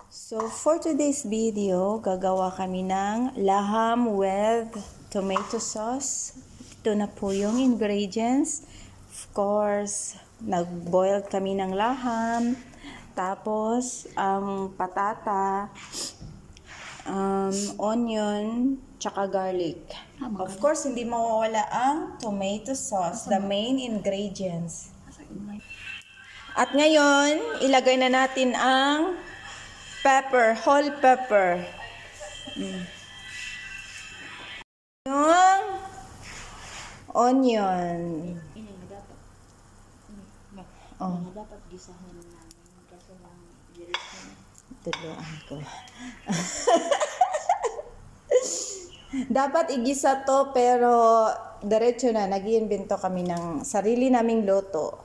So for today's video, gagawa kami ng laham with tomato sauce. Ito na po yung ingredients. Of course, nag-boil kami ng laham. Tapos, ang patata, onion, tsaka garlic. Of course, hindi mawawala ang tomato sauce, the main ingredients. At ngayon, ilagay na natin ang pepper, whole pepper. Yung onion. Oh. Dapat gisahin namin kasi lang diretso. Tuluan ko. Dapat igisa to pero diretso na. Nag-iimbento kami ng sarili naming luto.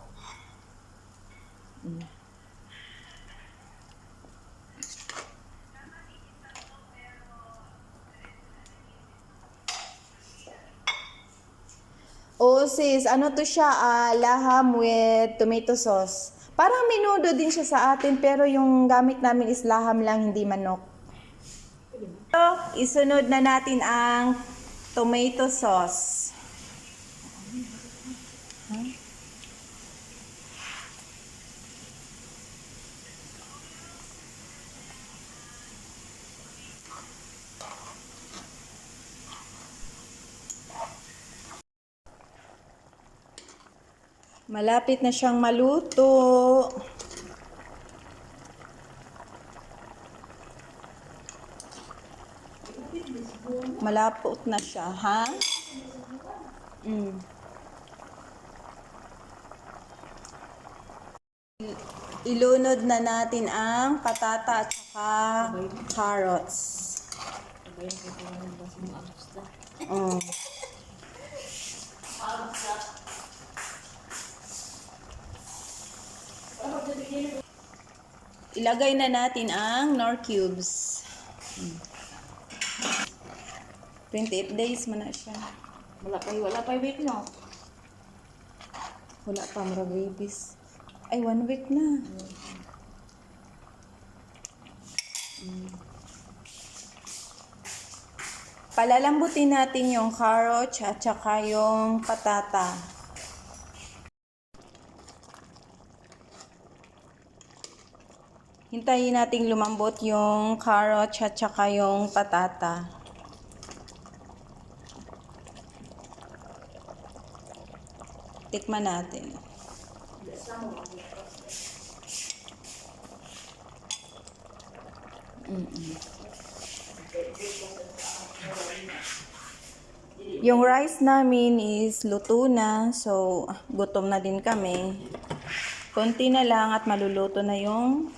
Oh sis, ano to siya? Laham with tomato sauce. Parang menudo din siya sa atin pero yung gamit namin is laham lang, hindi manok. So, isunod na natin ang tomato sauce. Malapit na siyang maluto. Malapot na siya, ha? Ilunod na natin ang patata at saka carrots. Sabayan ko ito ng bas mo agusta. Mm. Ilagay na natin ang Knorr cubes. 28 days man na siya. Wala pa wait no. Wala pa mura babies. Ay, 1 week na. Palalambutin natin yung carrot at saka yung patata. Hintayin nating lumambot yung carrot at saka yung patata. Tikman natin. Yung rice namin is luto na, so gutom na din kami. Konti na lang at maluluto na yung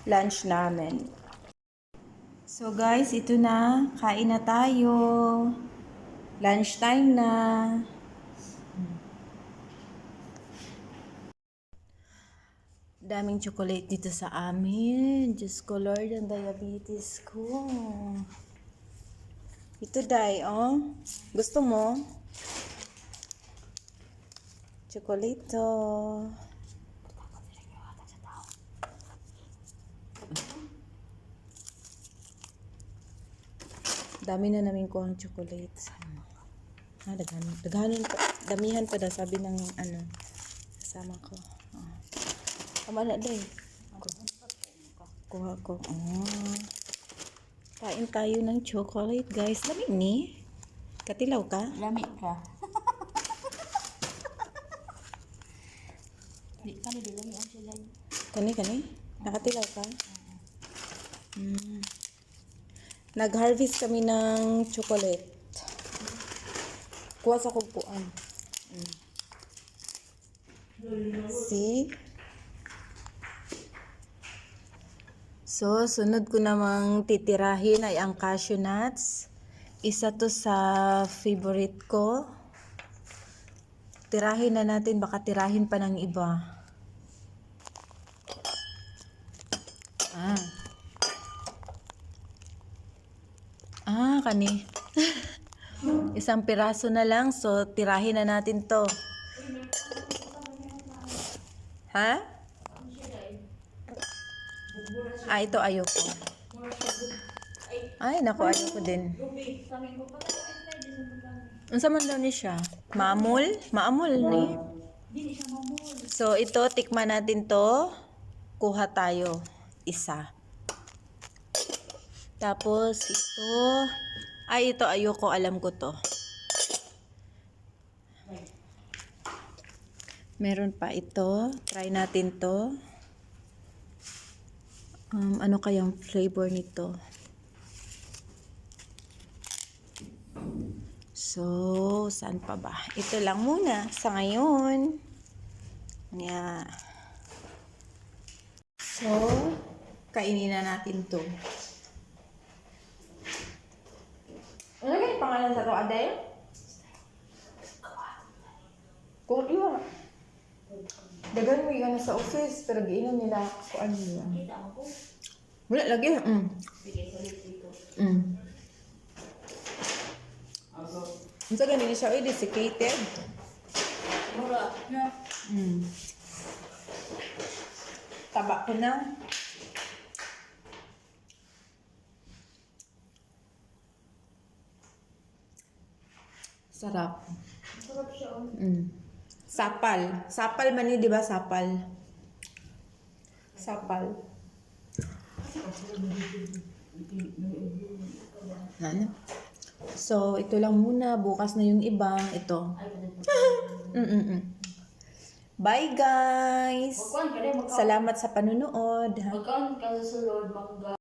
lunch namin. So guys, ito na. Kain na tayo. Lunch time na. Daming chocolate dito sa amin. Diyos ko Lord, ang diabetes ko. Ito day, oh. Gusto mo? Chocolate to. Dami na namin kuhang chocolate. Damihan pa daw, sabi ng kasama ko. Tama na day. Kuha ko. Kain tayo ng chocolate, guys. Lamig ni. Katilaw ka? Lamig ka. Di kami lamig ang siya dyan. Kani? Nakatilaw ka? Nag-harvest kami ng chocolate. Kuha sa kupuan. See? So, sunod ko namang titirahin ay ang cashew nuts. Isa to sa favorite ko. Tirahin na natin, baka tirahin pa ng iba. Kani. Isang piraso na lang, so tirahin na natin to. Ha? Ah, ito ayoko. Mura siya good. Ay, Ay, naku, ayoko din. lupi. Sabi ko pa, ay, pwede sa mga. Unsa man daw ni siya? Maamol? Maamol ni. Dili siya mamul. So, ito, tikman natin to. Kuha tayo. Isa. Tapos, ito. Ay, ito, ayoko. Alam ko to. Meron pa ito. Try natin to. Ano kayang flavor nito? So, saan pa ba? Ito lang muna sa ngayon. Yeah. So, kainin na natin to. Ano yung pangalan sa to, Aday? Kung iya. Dagan mo yung sa office, pero giinom nila kung ano yan. Kita mo po. Wala lagi. Sige, salit dito. Ang sa ganun siya, desiccated. Mura. Yeah. Taba ko na. Sarap. Sarap siya. Oh. Sapal. Sapal man yun, di ba? Sapal. Sapal. Ano? So, ito lang muna. Bukas na yung ibang. Ito. Ay, pwede po. Bye, guys! Magkuhan ka rin, Salamat sa panunood. magkaon ka sa sulod, mangga.